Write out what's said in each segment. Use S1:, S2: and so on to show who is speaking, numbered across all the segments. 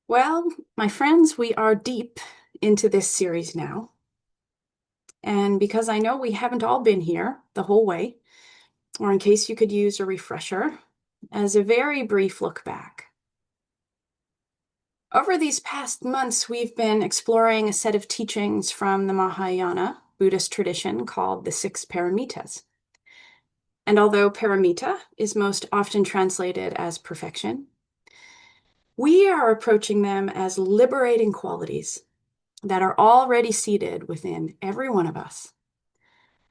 S1: Well, my friends, we are deep into this series now. And because I know we haven't all been here the whole way, or in case you could use a refresher, as a very brief look back. Over these past months, we've been exploring a set of teachings from the Mahāyāna Buddhist tradition called the Six Paramitas. And although paramita is most often translated as perfection, we are approaching them as liberating qualities that are already seated within every one of us.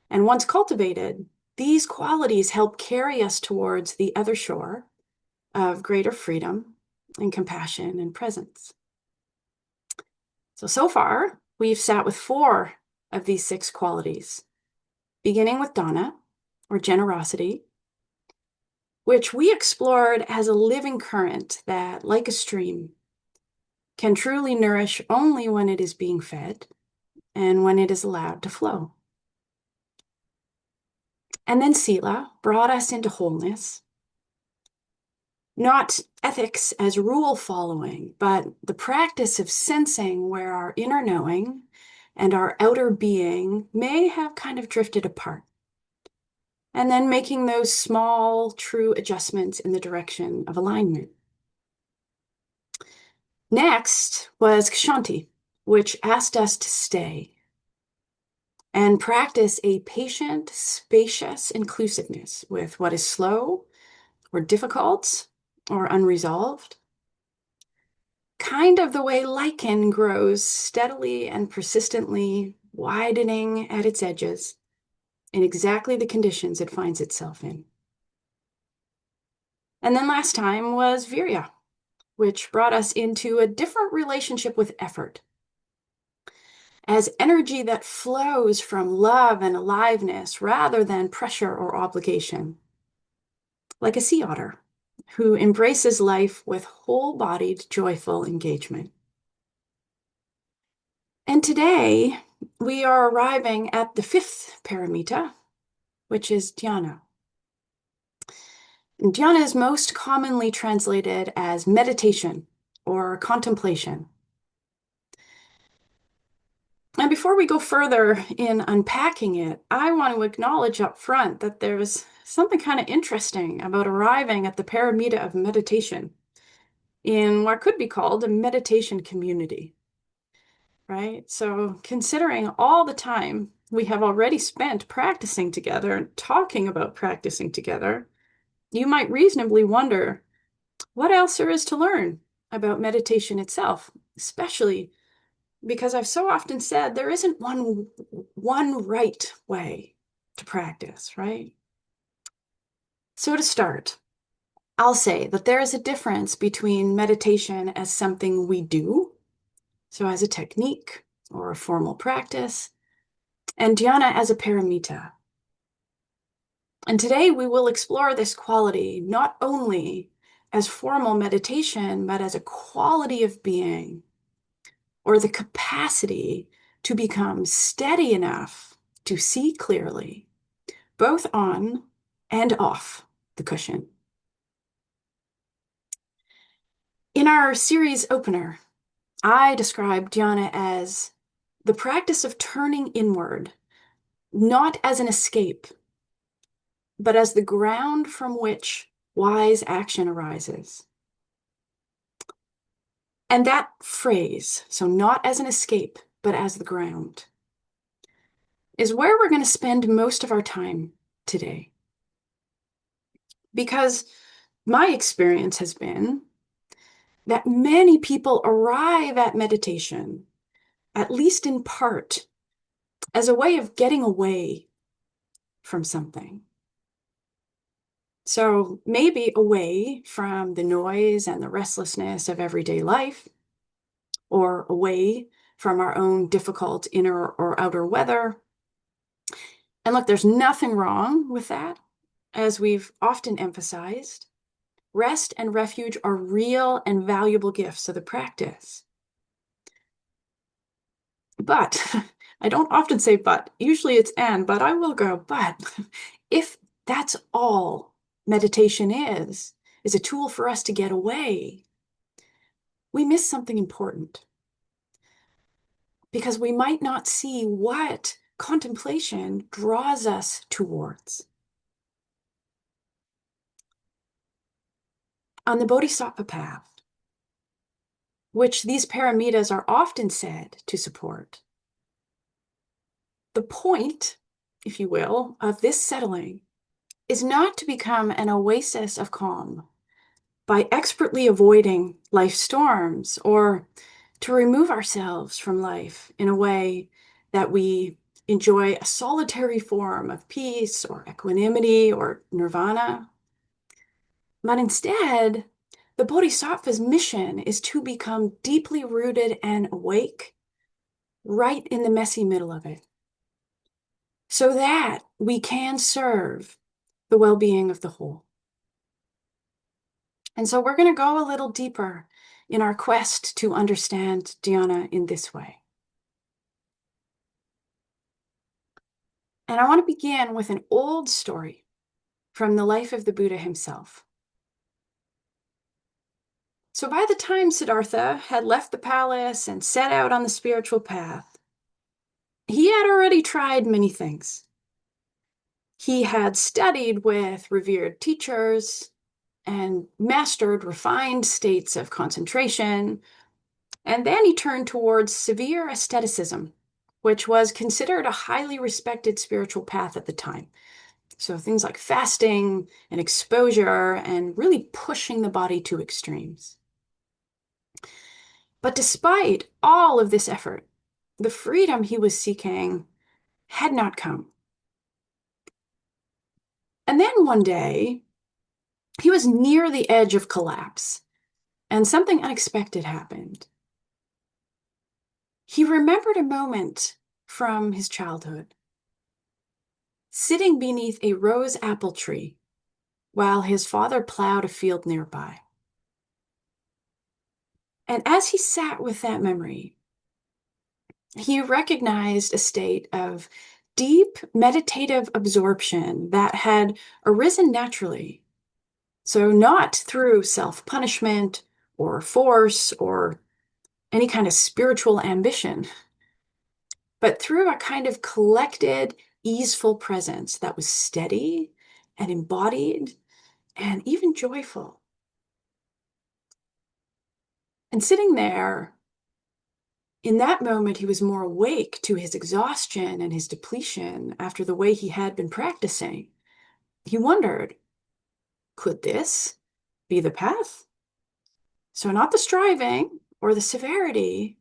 S1: And once cultivated, these qualities help carry us towards the other shore of greater freedom and compassion and presence. So far, we've sat with 4 of these 6 qualities, beginning with Dharma, or generosity, which we explored as a living current that, like a stream, can truly nourish only when it is being fed and when it is allowed to flow. And then Sila brought us into wholeness, not ethics as rule following, but the practice of sensing where our inner knowing and our outer being may have kind of drifted apart. And then making those small, true adjustments in the direction of alignment. Next was Kshanti, which asked us to stay and practice a patient, spacious inclusiveness with what is slow or difficult or unresolved. Kind of the way lichen grows steadily and persistently, widening at its edges in exactly the conditions it finds itself in. And then last time was Virya, which brought us into a different relationship with effort as energy that flows from love and aliveness rather than pressure or obligation, like a sea otter who embraces life with whole-bodied, joyful engagement. And today, we are arriving at the 5th paramita, which is Dhyāna. And Dhyāna is most commonly translated as meditation or contemplation. And before we go further in unpacking it, I want to acknowledge up front that there's something kind of interesting about arriving at the paramita of meditation in what could be called a meditation community, right? So considering all the time we have already spent practicing together and talking about practicing together, you might reasonably wonder what else there is to learn about meditation itself, especially because I've so often said there isn't one right way to practice, right? So to start, I'll say that there is a difference between meditation as something we do, so as a technique or a formal practice, and dhyana as a paramita. And today we will explore this quality not only as formal meditation, but as a quality of being, or the capacity to become steady enough to see clearly, both on and off the cushion. In our series opener, I described dhyana as the practice of turning inward, not as an escape, but as the ground from which wise action arises. And that phrase, so not as an escape, but as the ground, is where we're going to spend most of our time today. Because my experience has been that many people arrive at meditation, at least in part, as a way of getting away from something. So maybe away from the noise and the restlessness of everyday life, or away from our own difficult inner or outer weather. And look, there's nothing wrong with that. As we've often emphasized, rest and refuge are real and valuable gifts of the practice. But, I don't often say but, usually it's and, but I will go, but if that's all meditation is a tool for us to get away, we miss something important because we might not see what contemplation draws us towards. On the Bodhisattva path, which these paramitas are often said to support, the point, if you will, of this settling is not to become an oasis of calm by expertly avoiding life's storms or to remove ourselves from life in a way that we enjoy a solitary form of peace or equanimity or nirvana. But instead, the Bodhisattva's mission is to become deeply rooted and awake right in the messy middle of it, so that we can serve the well-being of the whole. And so we're going to go a little deeper in our quest to understand Dhyāna in this way. And I want to begin with an old story from the life of the Buddha himself. So by the time Siddhartha had left the palace and set out on the spiritual path, he had already tried many things. He had studied with revered teachers and mastered refined states of concentration, and then he turned towards severe asceticism, which was considered a highly respected spiritual path at the time. So things like fasting and exposure and really pushing the body to extremes. But despite all of this effort, the freedom he was seeking had not come. And then one day, he was near the edge of collapse, and something unexpected happened. He remembered a moment from his childhood, sitting beneath a rose apple tree while his father plowed a field nearby. And as he sat with that memory, he recognized a state of deep meditative absorption that had arisen naturally. So not through self-punishment or force or any kind of spiritual ambition, but through a kind of collected, easeful presence that was steady and embodied and even joyful. And sitting there, in that moment, he was more awake to his exhaustion and his depletion after the way he had been practicing. He wondered, could this be the path? So not the striving or the severity,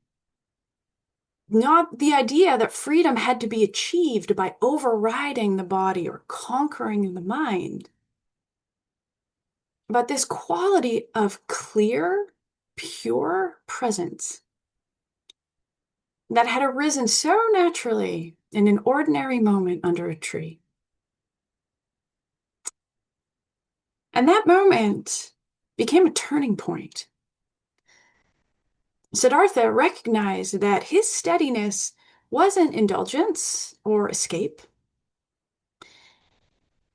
S1: not the idea that freedom had to be achieved by overriding the body or conquering the mind, but this quality of clear, pure presence that had arisen so naturally in an ordinary moment under a tree. And that moment became a turning point. Siddhartha recognized that his steadiness wasn't indulgence or escape.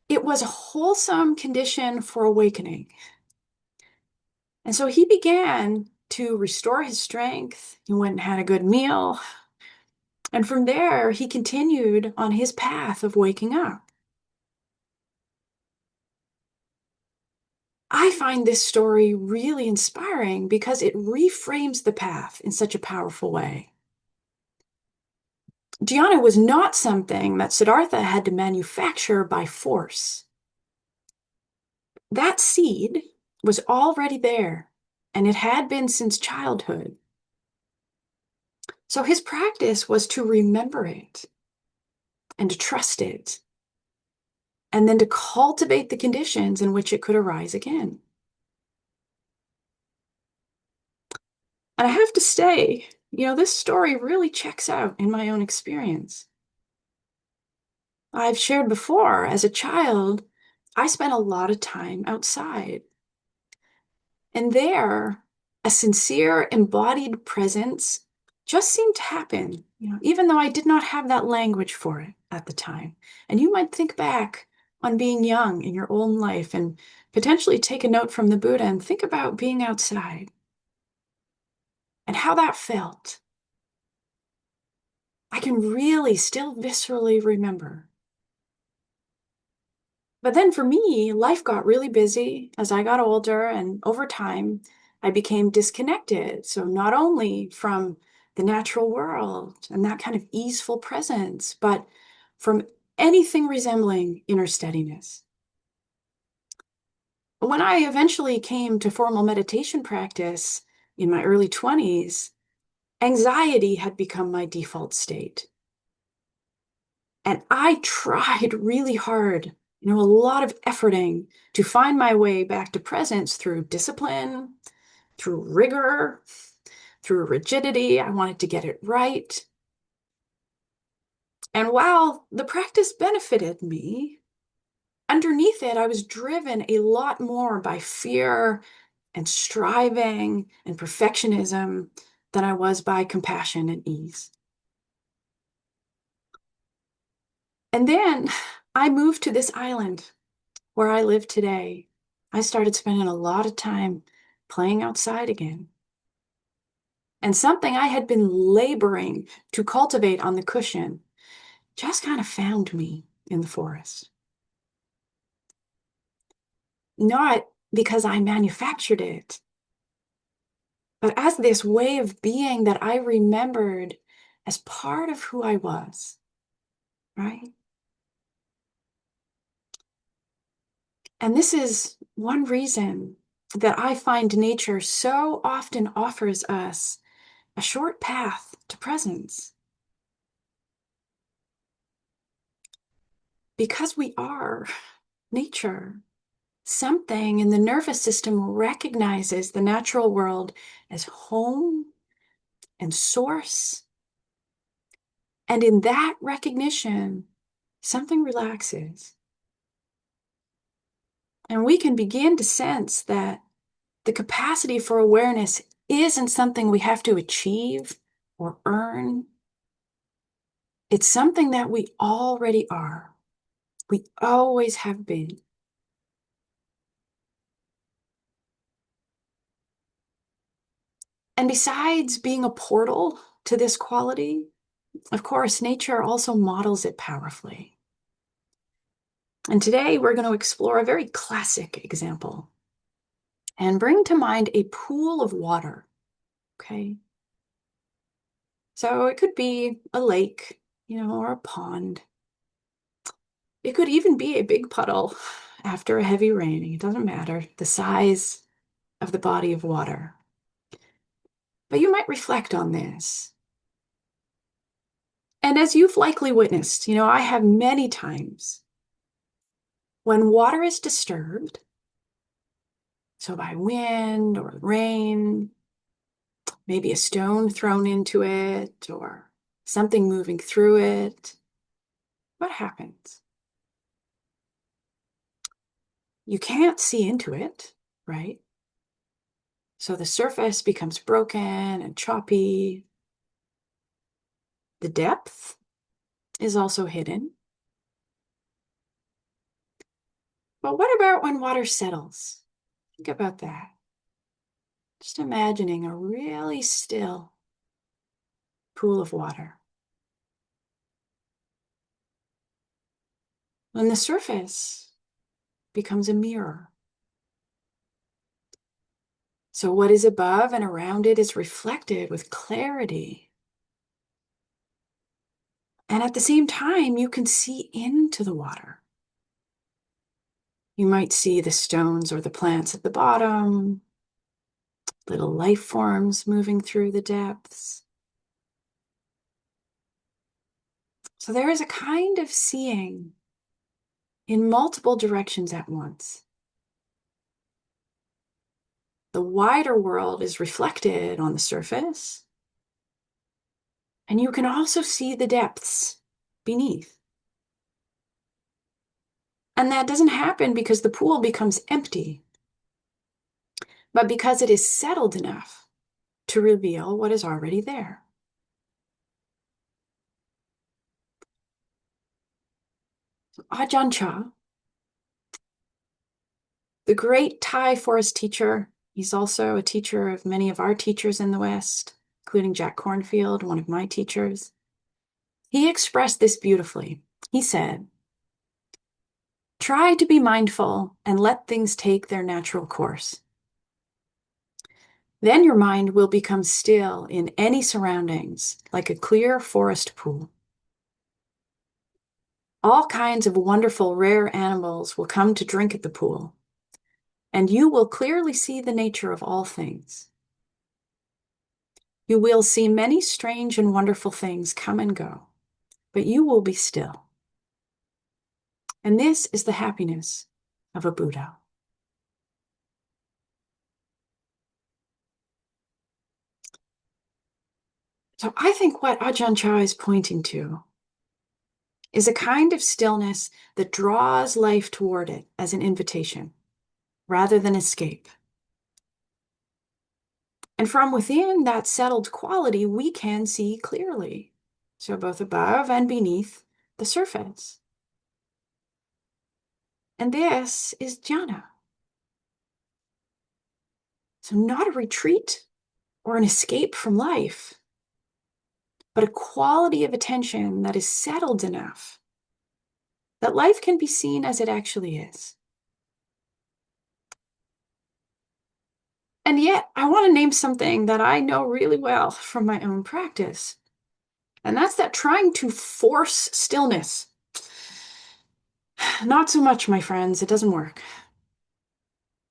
S1: It was a wholesome condition for awakening. And so he began to restore his strength. He went and had a good meal. And from there, he continued on his path of waking up. I find this story really inspiring because it reframes the path in such a powerful way. Dhyāna was not something that Siddhartha had to manufacture by force. That seed was already there, and it had been since childhood. So his practice was to remember it and to trust it, and then to cultivate the conditions in which it could arise again. And I have to say, this story really checks out in my own experience. I've shared before, as a child, I spent a lot of time outside. And there, a sincere, embodied presence just seemed to happen, even though I did not have that language for it at the time. And you might think back on being young in your own life and potentially take a note from the Buddha and think about being outside. and how that felt. I can really still viscerally remember. But then for me, life got really busy as I got older, and over time, I became disconnected. So not only from the natural world and that kind of easeful presence, but from anything resembling inner steadiness. When I eventually came to formal meditation practice in my early 20s, anxiety had become my default state. And I tried really hard, a lot of efforting to find my way back to presence through discipline, through rigor, through rigidity. I wanted to get it right. And while the practice benefited me, underneath it, I was driven a lot more by fear and striving and perfectionism than I was by compassion and ease. And then I moved to this island where I live today. I started spending a lot of time playing outside again. And something I had been laboring to cultivate on the cushion just kind of found me in the forest. Not because I manufactured it, but as this way of being that I remembered as part of who I was, right? And this is one reason that I find nature so often offers us a short path to presence. Because we are nature, something in the nervous system recognizes the natural world as home and source. And in that recognition, something relaxes. And we can begin to sense that the capacity for awareness isn't something we have to achieve or earn. It's something that we already are. We always have been. And besides being a portal to this quality, of course, nature also models it powerfully. And today we're going to explore a very classic example and bring to mind a pool of water. Okay. So it could be a lake, or a pond. It could even be a big puddle after a heavy rain. It doesn't matter the size of the body of water. But you might reflect on this. And as you've likely witnessed, I have many times when water is disturbed, so by wind or rain, maybe a stone thrown into it or something moving through it, what happens? You can't see into it, right? So the surface becomes broken and choppy. The depth is also hidden. But what about when water settles? Think about that. Just imagining a really still pool of water. When the surface becomes a mirror. So what is above and around it is reflected with clarity. And at the same time, you can see into the water. You might see the stones or the plants at the bottom, little life forms moving through the depths. So there is a kind of seeing in multiple directions at once. The wider world is reflected on the surface, and you can also see the depths beneath. And that doesn't happen because the pool becomes empty, but because it is settled enough to reveal what is already there. Ajahn Chah, the great Thai forest teacher He's also a teacher of many of our teachers in the West, including Jack Kornfield, one of my teachers. He expressed this beautifully. He said, "Try to be mindful and let things take their natural course. Then your mind will become still in any surroundings, like a clear forest pool. All kinds of wonderful, rare animals will come to drink at the pool, and you will clearly see the nature of all things. You will see many strange and wonderful things come and go, but you will be still. And this is the happiness of a Buddha." So I think what Ajahn Chah is pointing to is a kind of stillness that draws life toward it as an invitation rather than escape. And from within that settled quality, we can see clearly. So both above and beneath the surface. And this is dhyāna. So not a retreat or an escape from life, but a quality of attention that is settled enough that life can be seen as it actually is. And yet, I want to name something that I know really well from my own practice. And that's that trying to force stillness. Not so much, my friends. It doesn't work.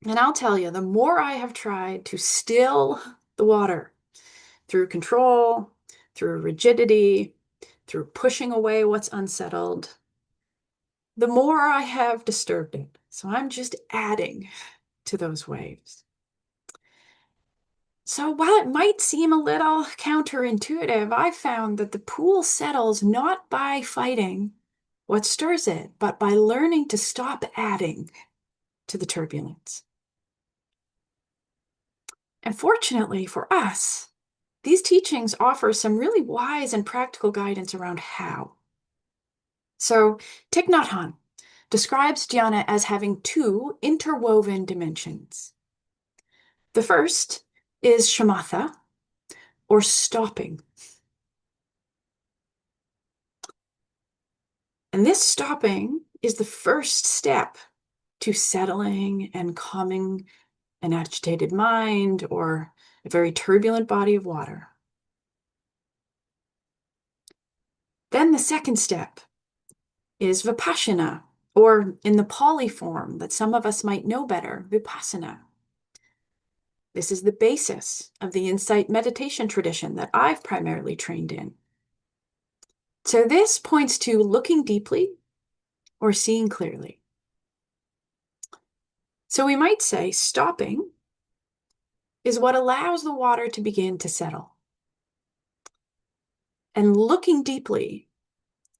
S1: And I'll tell you, the more I have tried to still the water through control, through rigidity, through pushing away what's unsettled, the more I have disturbed it. So I'm just adding to those waves. So while it might seem a little counterintuitive, I found that the pool settles not by fighting what stirs it, but by learning to stop adding to the turbulence. And fortunately for us, these teachings offer some really wise and practical guidance around how. So Thich Nhat Hanh describes dhyāna as having two interwoven dimensions. The first is shamatha, or stopping. And this stopping is the first step to settling and calming an agitated mind or a very turbulent body of water. Then the second step is vipassana, or in the Pali form that some of us might know better, vipassana. This is the basis of the insight meditation tradition that I've primarily trained in. So this points to looking deeply or seeing clearly. So we might say stopping is what allows the water to begin to settle. And looking deeply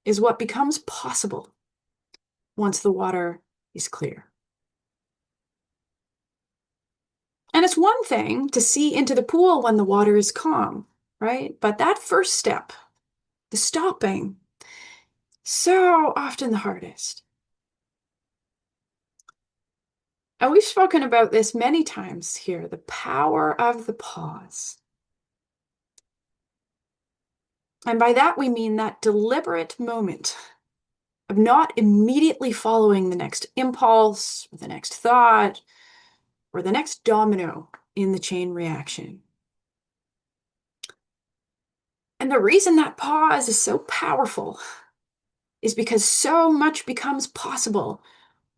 S1: is what becomes possible once the water is clear. And it's one thing to see into the pool when the water is calm, right? But that first step, the stopping, so often the hardest. And we've spoken about this many times here, the power of the pause. And by that we mean that deliberate moment of not immediately following the next impulse, or the next thought, or the next domino in the chain reaction. And the reason that pause is so powerful is because so much becomes possible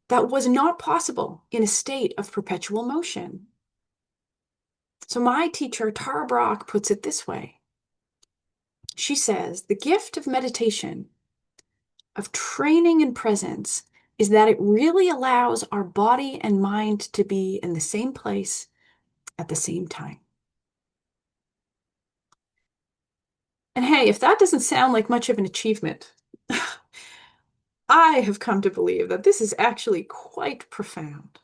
S1: that was not possible in a state of perpetual motion. So my teacher, Tara Brach, puts it this way. She says, the gift of meditation, of training in presence, is that it really allows our body and mind to be in the same place at the same time. And hey, if that doesn't sound like much of an achievement, I have come to believe that this is actually quite profound.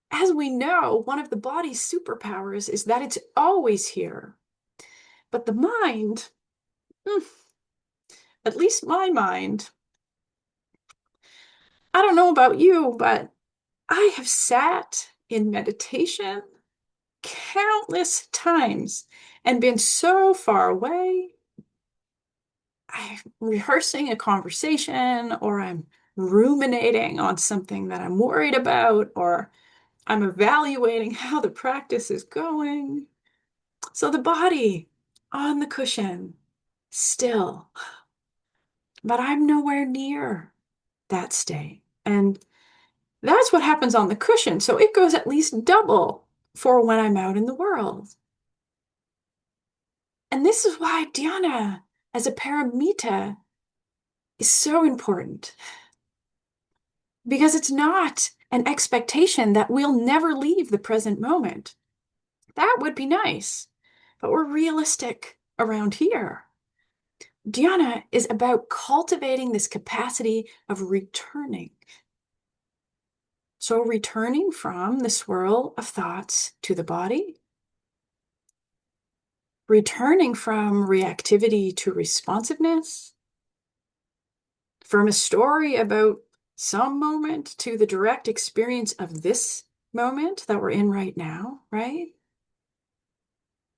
S1: As we know, one of the body's superpowers is that it's always here. But the mind, at least my mind, I don't know about you, but I have sat in meditation countless times and been so far away. I'm rehearsing a conversation, or I'm ruminating on something that I'm worried about, or I'm evaluating how the practice is going. So the body on the cushion, still, but I'm nowhere near that state. And that's what happens on the cushion. So it goes at least double for when I'm out in the world. And this is why dhyāna as a paramita is so important, because it's not an expectation that we'll never leave the present moment. That would be nice, but we're realistic around here. Dhyāna is about cultivating this capacity of returning. So returning from the swirl of thoughts to the body, returning from reactivity to responsiveness, from a story about some moment to the direct experience of this moment that we're in right now, right?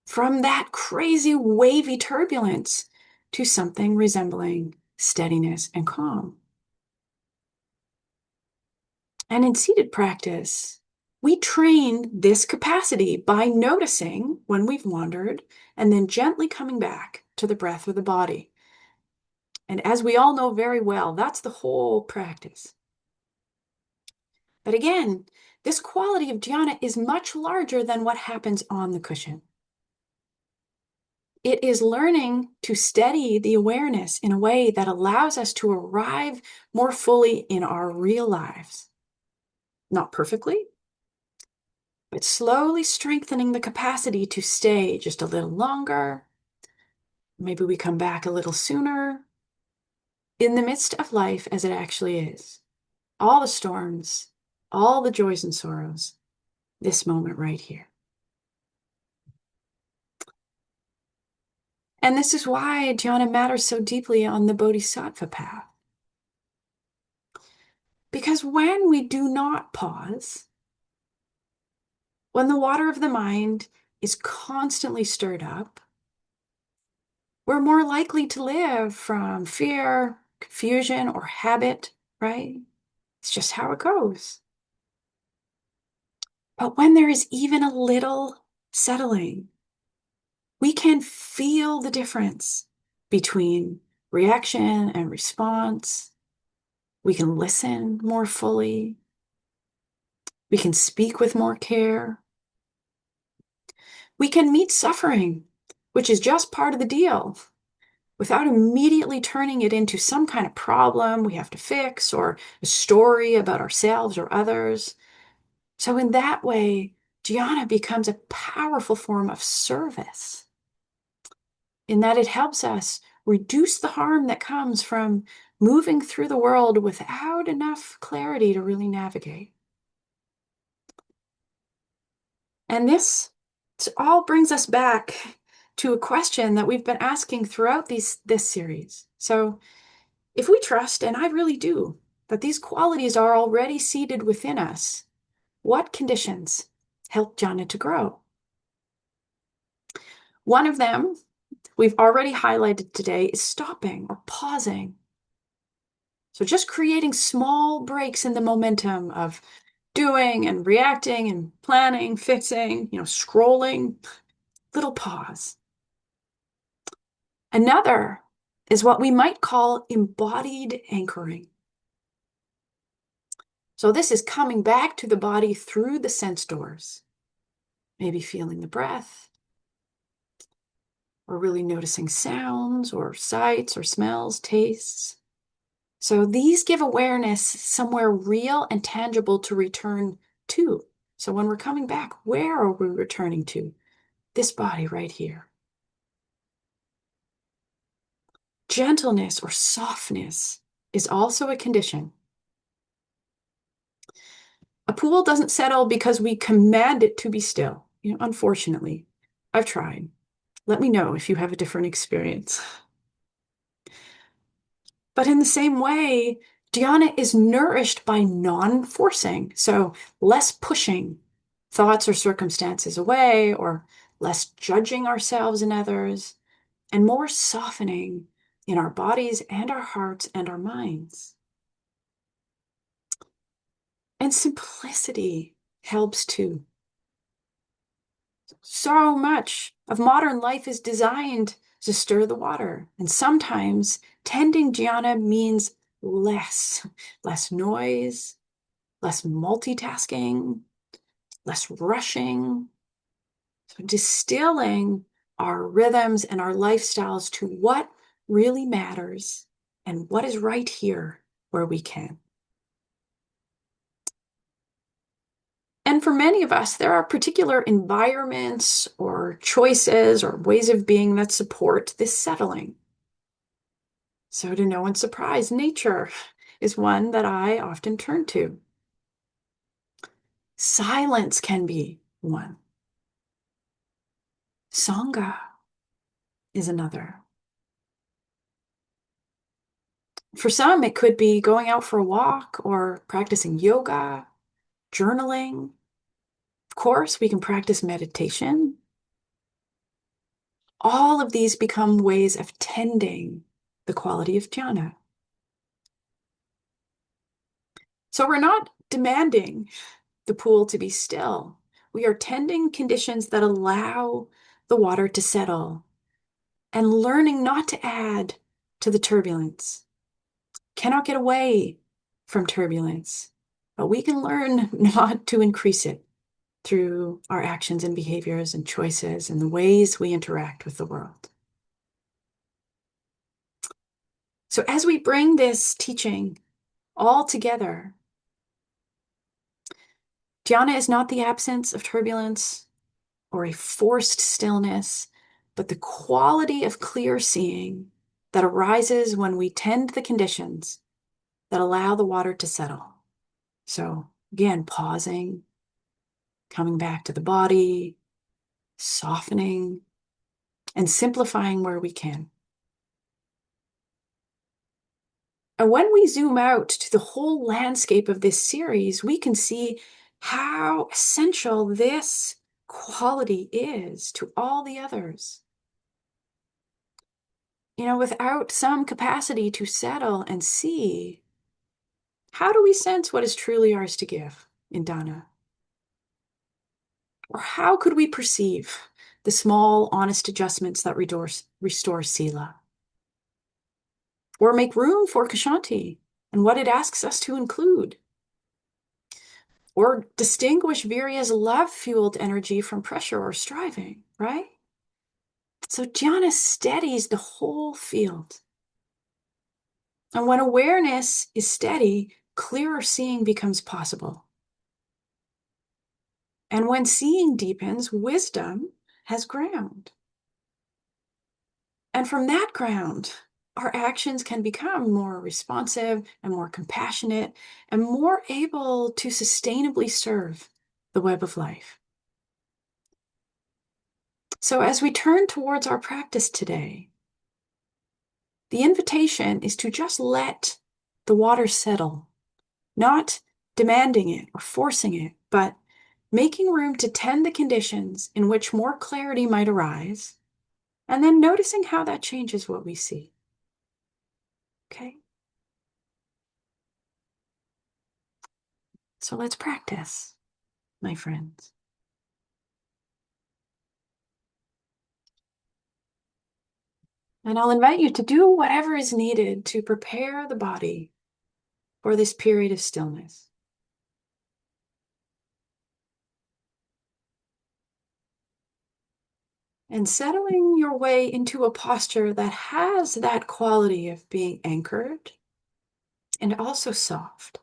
S1: From that crazy wavy turbulence to something resembling steadiness and calm. And in seated practice, we train this capacity by noticing when we've wandered and then gently coming back to the breath or the body. And as we all know very well, that's the whole practice. But again, this quality of dhyāna is much larger than what happens on the cushion. It is learning to steady the awareness in a way that allows us to arrive more fully in our real lives. Not perfectly, but slowly strengthening the capacity to stay just a little longer. Maybe we come back a little sooner in the midst of life as it actually is. All the storms, all the joys and sorrows, this moment right here. And this is why dhyāna matters so deeply on the bodhisattva path. Because when we do not pause, when the water of the mind is constantly stirred up, we're more likely to live from fear, confusion, or habit, right? It's just how it goes. But when there is even a little settling, we can feel the difference between reaction and response. We can listen more fully. We can speak with more care. We can meet suffering, which is just part of the deal, without immediately turning it into some kind of problem we have to fix or a story about ourselves or others. So in that way, dhyāna becomes a powerful form of service, in that it helps us reduce the harm that comes from moving through the world without enough clarity to really navigate. And this all brings us back to a question that we've been asking throughout this series. So if we trust, and I really do, that these qualities are already seated within us, what conditions help jhana to grow? One of them we've already highlighted today is stopping or pausing. So just creating small breaks in the momentum of doing and reacting and planning, fixing, scrolling, little pause. Another is what we might call embodied anchoring. So this is coming back to the body through the sense doors, maybe feeling the breath, or really noticing sounds or sights or smells, tastes. So these give awareness somewhere real and tangible to return to. So when we're coming back, where are we returning to? This body right here. Gentleness or softness is also a condition. A pool doesn't settle because we command it to be still. Unfortunately, I've tried. Let me know if you have a different experience. But in the same way, dhyāna is nourished by non-forcing, so less pushing, thoughts or circumstances away, or less judging ourselves and others, and more softening in our bodies and our hearts and our minds. And simplicity helps too. So much of modern life is designed to stir the water. And sometimes tending dhyana means less noise, less multitasking, less rushing. So distilling our rhythms and our lifestyles to what really matters and what is right here where we can. And for many of us, there are particular environments or choices or ways of being that support this settling. So, to no one's surprise, nature is one that I often turn to. Silence can be one. Sangha is another. For some, it could be going out for a walk or practicing yoga, journaling. Of course, we can practice meditation. All of these become ways of tending the quality of dhyana. So we're not demanding the pool to be still. We are tending conditions that allow the water to settle and learning not to add to the turbulence. Cannot get away from turbulence, but we can learn not to increase it through our actions and behaviors and choices and the ways we interact with the world. So as we bring this teaching all together, dhyana is not the absence of turbulence or a forced stillness, but the quality of clear seeing that arises when we tend the conditions that allow the water to settle. So again, pausing, coming back to the body, softening, and simplifying where we can. And when we zoom out to the whole landscape of this series, we can see how essential this quality is to all the others. Without some capacity to settle and see, how do we sense what is truly ours to give in dana? Or how could we perceive the small, honest adjustments that restore sila? Or make room for kshanti and what it asks us to include? Or distinguish virya's love-fueled energy from pressure or striving, right? So dhyana steadies the whole field. And when awareness is steady, clearer seeing becomes possible. And when seeing deepens, wisdom has ground. And from that ground, our actions can become more responsive and more compassionate and more able to sustainably serve the web of life. So as we turn towards our practice today, the invitation is to just let the water settle, not demanding it or forcing it, but making room to tend the conditions in which more clarity might arise, and then noticing how that changes what we see. Okay? So let's practice, my friends. And I'll invite you to do whatever is needed to prepare the body for this period of stillness. And settling your way into a posture that has that quality of being anchored and also soft.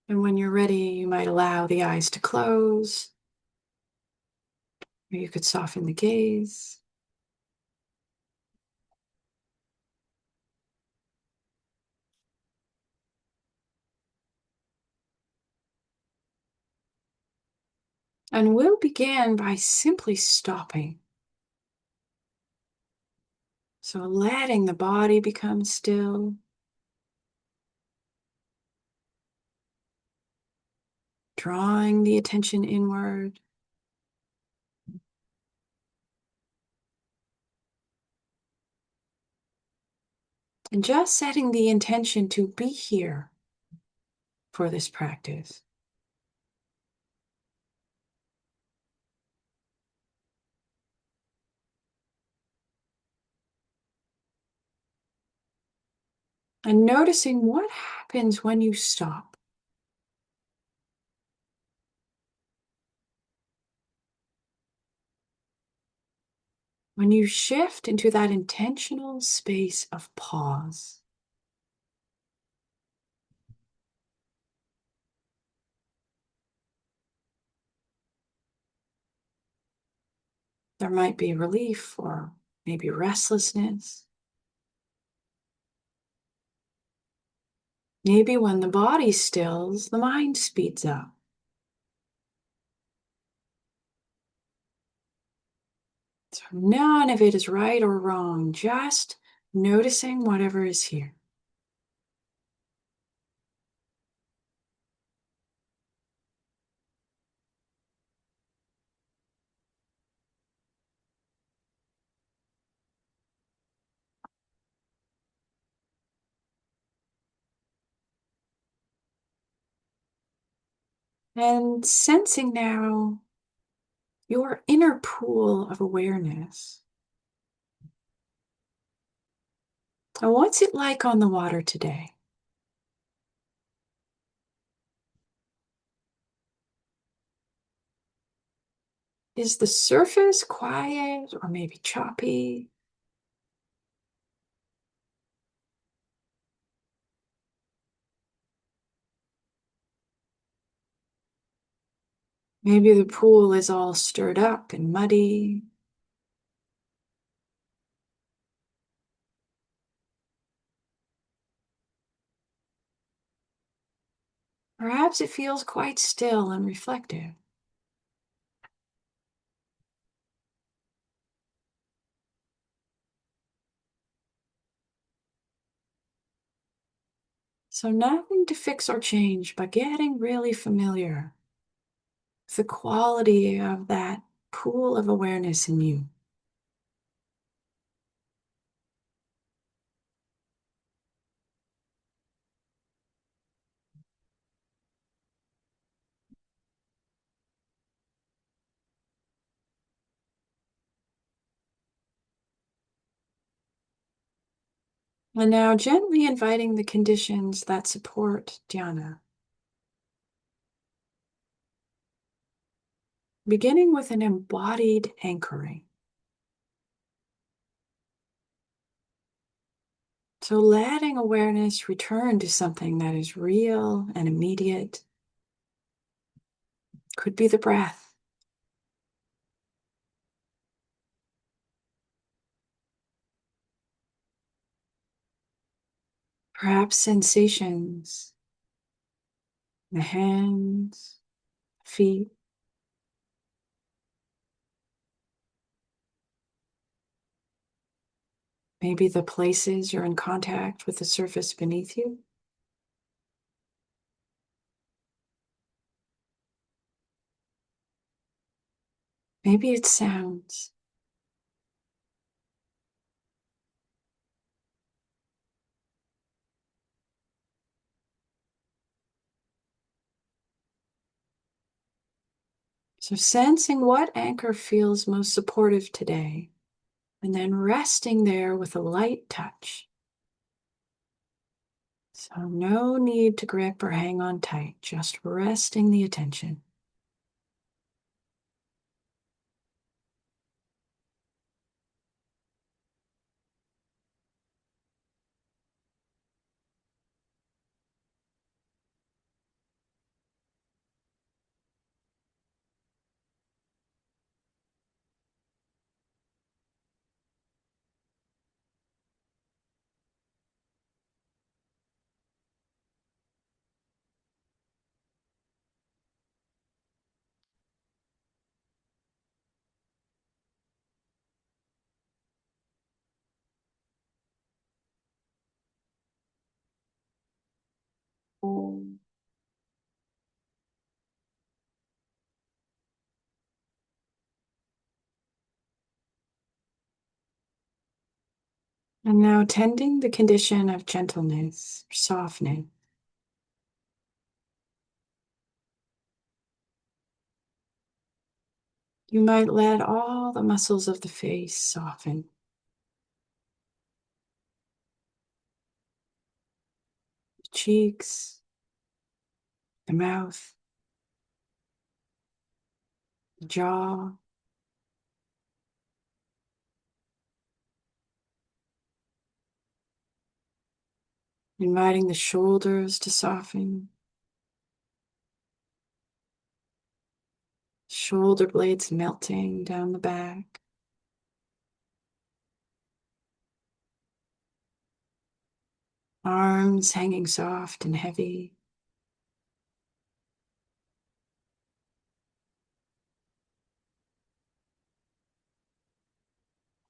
S1: And when you're ready, you might allow the eyes to close, or you could soften the gaze. And we'll begin by simply stopping. So letting the body become still. Drawing the attention inward. And just setting the intention to be here for this practice. And noticing what happens when you stop. When you shift into that intentional space of pause. There might be relief or maybe restlessness. Maybe when the body stills, the mind speeds up. So none of it is right or wrong, just noticing whatever is here. And sensing now your inner pool of awareness. Now, what's it like on the water today? Is the surface quiet or maybe choppy? Maybe the pool is all stirred up and muddy. Perhaps it feels quite still and reflective. So nothing to fix or change, but getting really familiar with the quality of that pool of awareness in you. And now gently inviting the conditions that support dhyāna. Beginning with an embodied anchoring. So letting awareness return to something that is real and immediate. Could be the breath. Perhaps sensations, the hands, feet. Maybe the places you're in contact with the surface beneath you. Maybe it's sounds. So sensing what anchor feels most supportive today, and then resting there with a light touch. So no need to grip or hang on tight, just resting the attention. And now tending the condition of gentleness, softening. You might let all the muscles of the face soften. The cheeks, the mouth, the jaw. Inviting the shoulders to soften. Shoulder blades melting down the back. Arms hanging soft and heavy.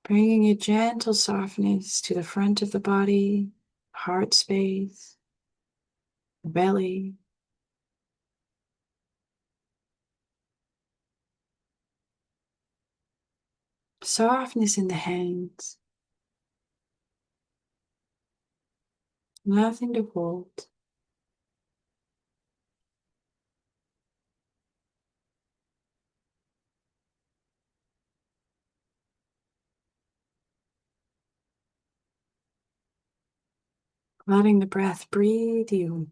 S1: Bringing a gentle softness to the front of the body, heart space, the belly. Softness in the hands. Nothing to hold. Letting the breath breathe you.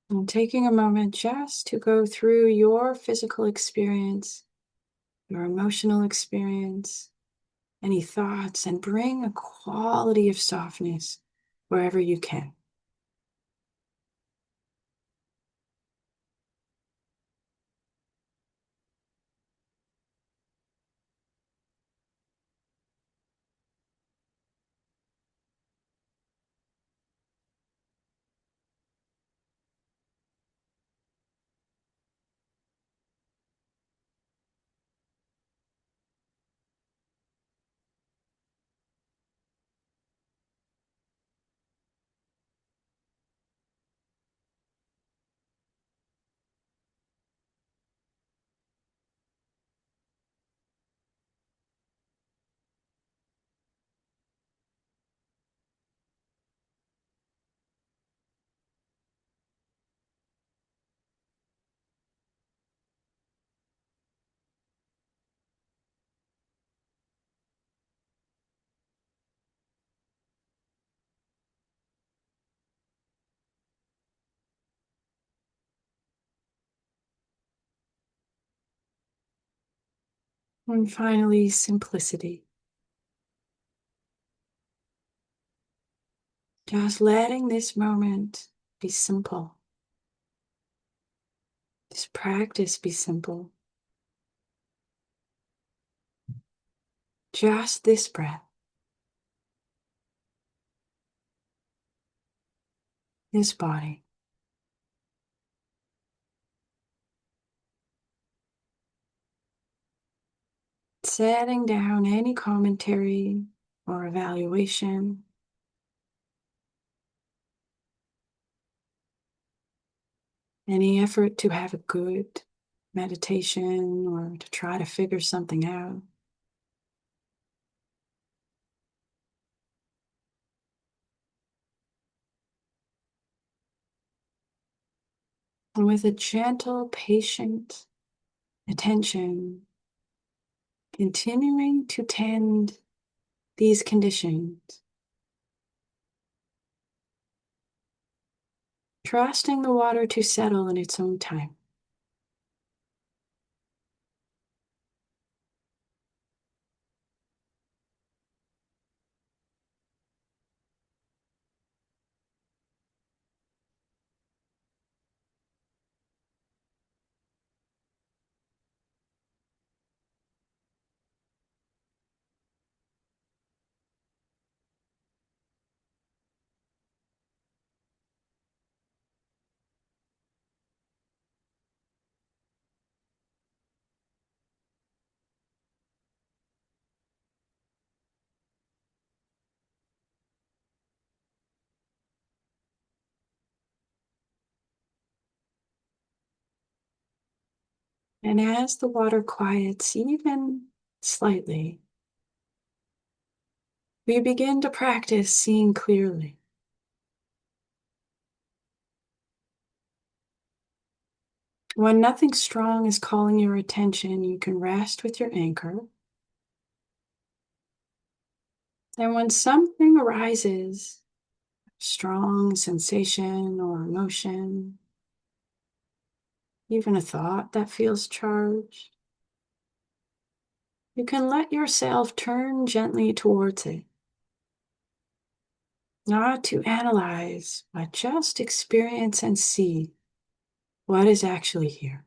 S1: And taking a moment just to go through your physical experience, your emotional experience, any thoughts, and bring a quality of softness wherever you can. And finally, simplicity. Just letting this moment be simple. This practice be simple. Just this breath, this body. Setting down any commentary or evaluation. Any effort to have a good meditation or to try to figure something out. And with a gentle, patient attention, continuing to tend these conditions, trusting the water to settle in its own time. And as the water quiets even slightly, we begin to practice seeing clearly. When nothing strong is calling your attention, you can rest with your anchor. And when something arises, strong sensation or emotion, even a thought that feels charged, you can let yourself turn gently towards it. Not to analyze, but just experience and see what is actually here.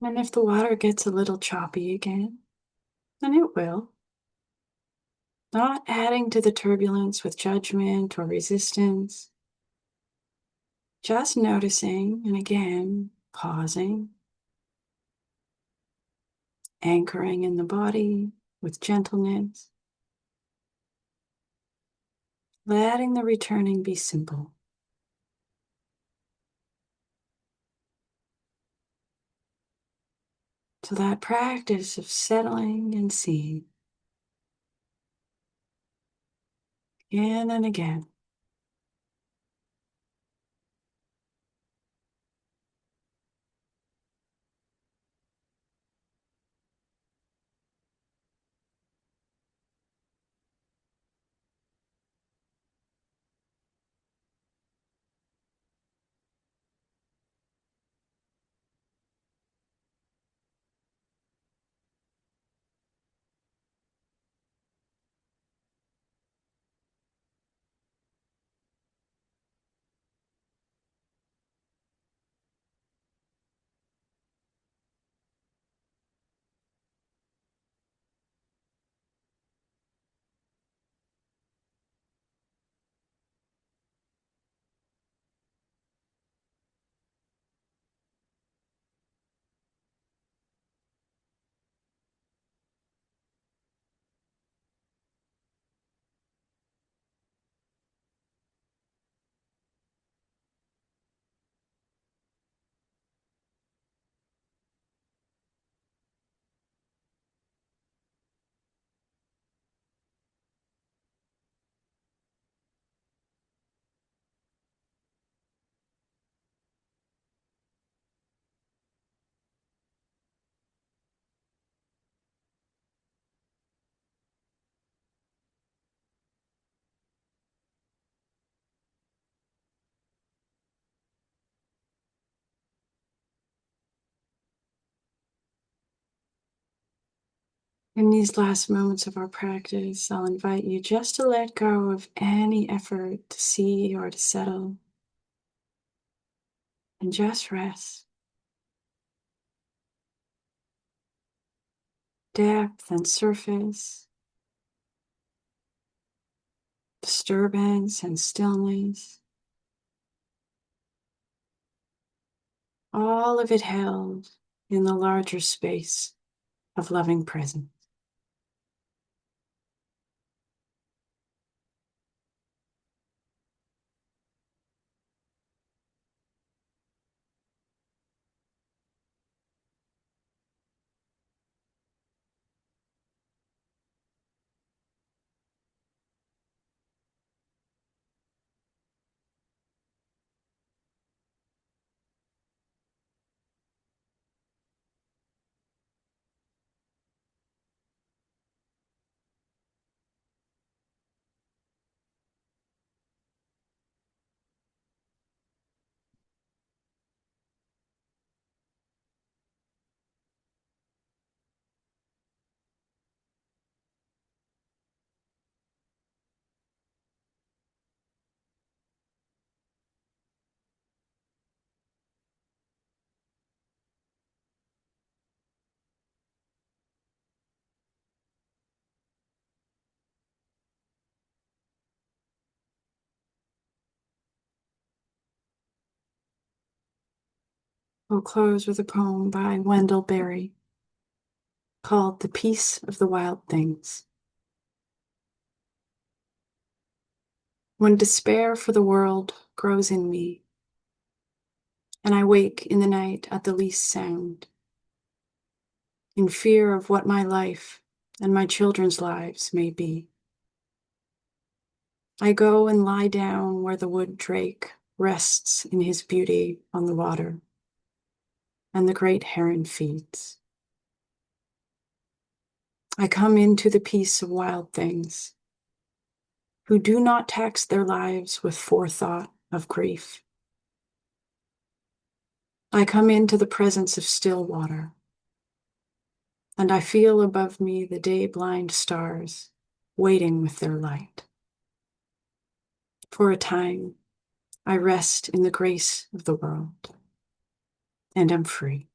S1: And if the water gets a little choppy again, then it will, not adding to the turbulence with judgment or resistance, just noticing and again pausing, anchoring in the body with gentleness, letting the returning be simple. To that practice of settling and seeing again and again. In these last moments of our practice, I'll invite you just to let go of any effort to see or to settle and just rest. Depth and surface, disturbance and stillness, all of it held in the larger space of loving presence. I'll close with a poem by Wendell Berry called The Peace of the Wild Things. When despair for the world grows in me, and I wake in the night at the least sound, in fear of what my life and my children's lives may be, I go and lie down where the wood drake rests in his beauty on the water, and the great heron feeds. I come into the peace of wild things, who do not tax their lives with forethought of grief. I come into the presence of still water, and I feel above me the day-blind stars waiting with their light. For a time, I rest in the grace of the world, and am free.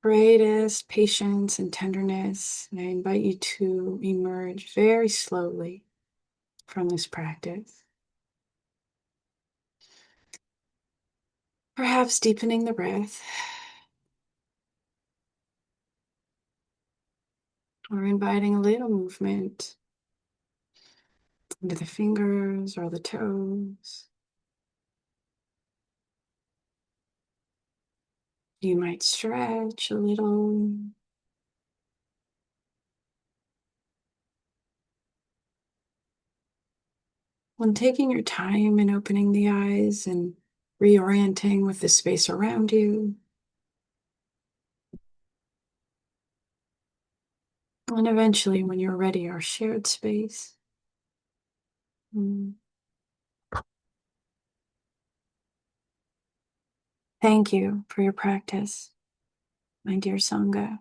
S1: Greatest patience and tenderness, and I invite you to emerge very slowly from this practice. Perhaps deepening the breath, or inviting a little movement into the fingers or the toes. You might stretch a little. When taking your time and opening the eyes and reorienting with the space around you. And eventually, when you're ready, our shared space. Thank you for your practice, my dear Sangha.